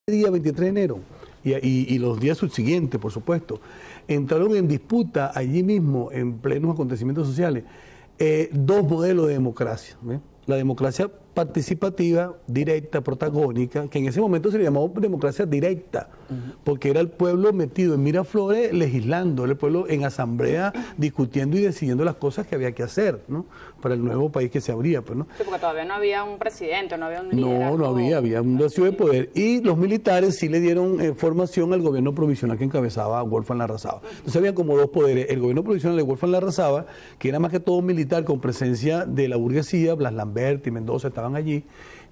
día 23 de enero y los días subsiguientes, por supuesto, entraron en disputa allí mismo, en plenos acontecimientos sociales, dos modelos de democracia. ¿Ve? La democracia participativa, directa, protagónica, que en ese momento se le llamó democracia directa, porque era el pueblo metido en Miraflores legislando, era el pueblo en asamblea discutiendo y decidiendo las cosas que había que hacer, ¿no? Para el nuevo país que se abría, pues, ¿no? Sí, porque todavía no había un presidente, no había un liderazgo. No había un vacío de poder. Y los militares sí le dieron formación al gobierno provisional que encabezaba Wolfgang Larrazábal. Entonces había como dos poderes, el gobierno provisional de Wolfgang Larrazábal, que era más que todo militar con presencia de la burguesía, Blas Lambert y Mendoza estaban allí,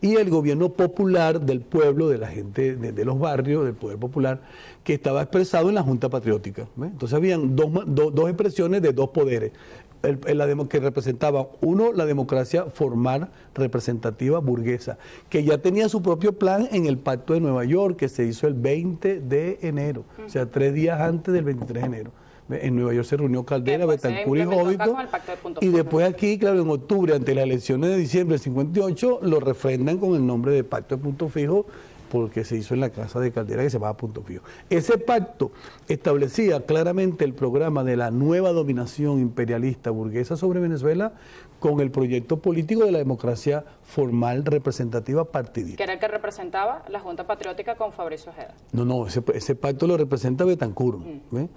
y el gobierno popular del pueblo, de la gente de los barrios, del poder popular, que estaba expresado en la Junta Patriótica. ¿Ve? Entonces habían dos expresiones de dos poderes, que representaba, uno, la democracia formal, representativa, burguesa, que ya tenía su propio plan en el Pacto de Nueva York, que se hizo el 20 de enero, o sea, 3 días antes del 23 de enero. En Nueva York se reunió Caldera, Betancur y Jódito, y después aquí, claro, en octubre, ante las elecciones de diciembre del 58, lo refrendan con el nombre de Pacto de Punto Fijo, porque se hizo en la casa de Caldera, que se llamaba Punto Fijo. Ese pacto establecía claramente el programa de la nueva dominación imperialista burguesa sobre Venezuela con el proyecto político de la democracia formal, representativa, partidista. ¿Que era el que representaba la Junta Patriótica con Fabricio Ojeda? No, ese pacto lo representa Betancur. ¿Ve?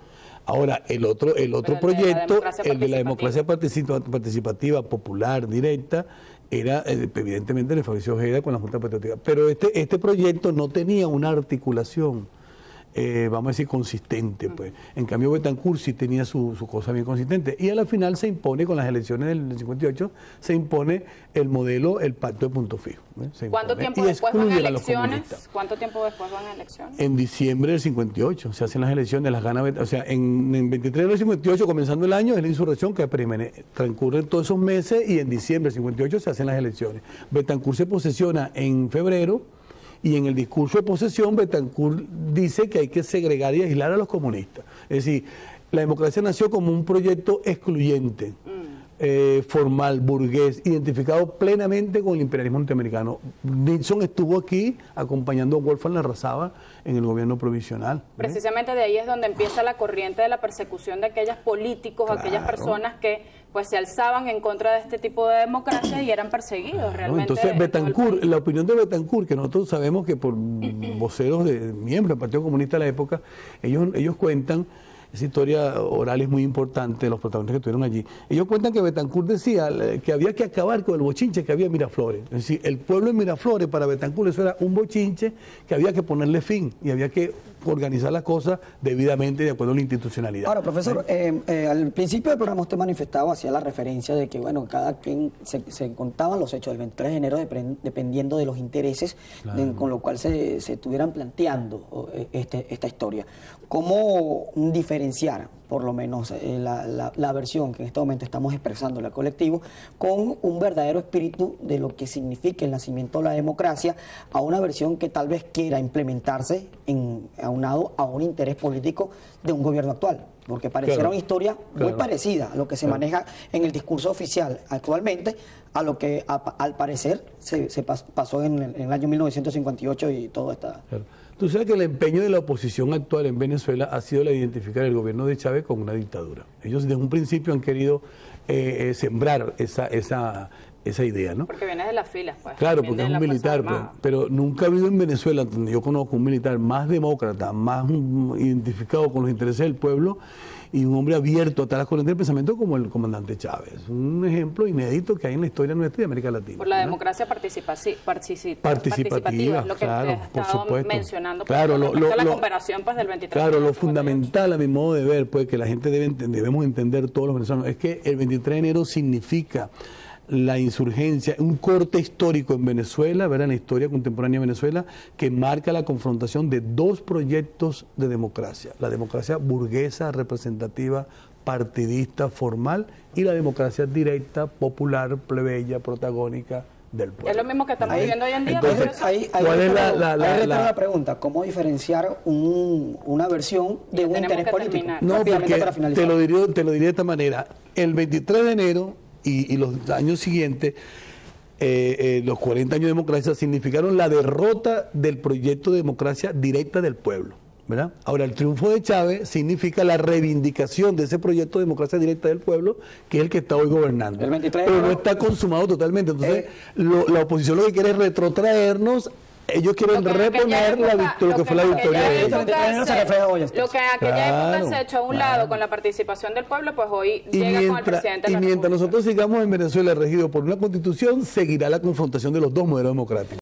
Ahora, el otro proyecto, el de la democracia participativa, popular, directa, era evidentemente el de Fabricio Ojeda con la Junta Patriótica. Pero este proyecto no tenía una articulación, vamos a decir, consistente. Pues. En cambio, Betancur sí tenía su cosa bien consistente. Y a la final se impone, con las elecciones del 58, se impone el modelo, el Pacto de Punto Fijo. ¿Cuánto tiempo después van a elecciones? ¿Cuánto tiempo después van a elecciones? En diciembre del 58 se hacen las elecciones, las gana, o sea, en 23 del 58, comenzando el año, es la insurrección que transcurren todos esos meses, y en diciembre del 58 se hacen las elecciones. Betancur se posesiona en febrero, y en el discurso de posesión Betancur dice que hay que segregar y aislar a los comunistas. Es decir, la democracia nació como un proyecto excluyente, formal, burgués, identificado plenamente con el imperialismo norteamericano. Nixon estuvo aquí acompañando a Wolfgang Larrazábal en el gobierno provisional. Precisamente de ahí es donde empieza la corriente de la persecución de aquellos políticos, claro, aquellas personas que pues se alzaban en contra de este tipo de democracia y eran perseguidos realmente. Entonces Betancur, la opinión de Betancur, que nosotros sabemos que por voceros de miembros del Partido Comunista de la época, ellos cuentan, esa historia oral es muy importante, los protagonistas que estuvieron allí. Ellos cuentan que Betancur decía que había que acabar con el bochinche que había en Miraflores. Es decir, el pueblo en Miraflores, para Betancur, eso era un bochinche que había que ponerle fin y había que organizar las cosas debidamente de acuerdo a la institucionalidad. Ahora, profesor, al principio del programa usted manifestaba, hacía la referencia de que, bueno, cada quien se contaban los hechos del 23 de enero dependiendo de los intereses, claro, con lo cual se estuvieran planteando esta historia. ¿Cómo diferenciar, por lo menos, la versión que en este momento estamos expresando en el colectivo con un verdadero espíritu de lo que significa el nacimiento de la democracia a una versión que tal vez quiera implementarse aunado a un interés político de un gobierno actual? Porque pareciera, claro, una historia muy parecida a lo que se maneja en el discurso oficial actualmente, a lo que al parecer se pasó en el año 1958 y todo está... Claro. Tú sabes que el empeño de la oposición actual en Venezuela ha sido la de identificar el gobierno de Chávez con una dictadura. Ellos desde un principio han querido sembrar esa idea, ¿no? Porque viene de las filas, pues. Claro, porque es un militar, pues, pero nunca ha habido en Venezuela, donde yo conozco, un militar más demócrata, más identificado con los intereses del pueblo y un hombre abierto a todas las corrientes de pensamiento como el comandante Chávez. Un ejemplo inédito que hay en la historia nuestra y de América Latina. Por la democracia participativa, es lo que claro, usted ha estado mencionando. Claro, la cooperación, pues, del 23. Claro, lo fundamental a mi modo de ver, pues, que la gente debemos entender todos los venezolanos, es que el 23 de enero significa la insurgencia, un corte histórico en Venezuela, ¿verdad? En la historia contemporánea de Venezuela, que marca la confrontación de dos proyectos de democracia: la democracia burguesa, representativa, partidista, formal, y la democracia directa, popular, plebeya, protagónica del pueblo. Es lo mismo que estamos viviendo hoy en día. Entonces, ¿cuál es la pregunta? ¿Cómo diferenciar una versión de un interés político? No, porque te lo diría de esta manera: el 23 de enero y los años siguientes, los 40 años de democracia significaron la derrota del proyecto de democracia directa del pueblo, ¿verdad? Ahora, el triunfo de Chávez significa la reivindicación de ese proyecto de democracia directa del pueblo, que es el que está hoy gobernando. El 23, pero no está consumado totalmente. Entonces, la oposición lo que quiere es retrotraernos. Ellos quieren reponer lo que fue la victoria de ellos. Lo que en aquella época se echó a un lado con la participación del pueblo, pues hoy llega con el presidente de la mientras República. nosotros sigamos en Venezuela regido por una constitución, seguirá la confrontación de los dos modelos democráticos.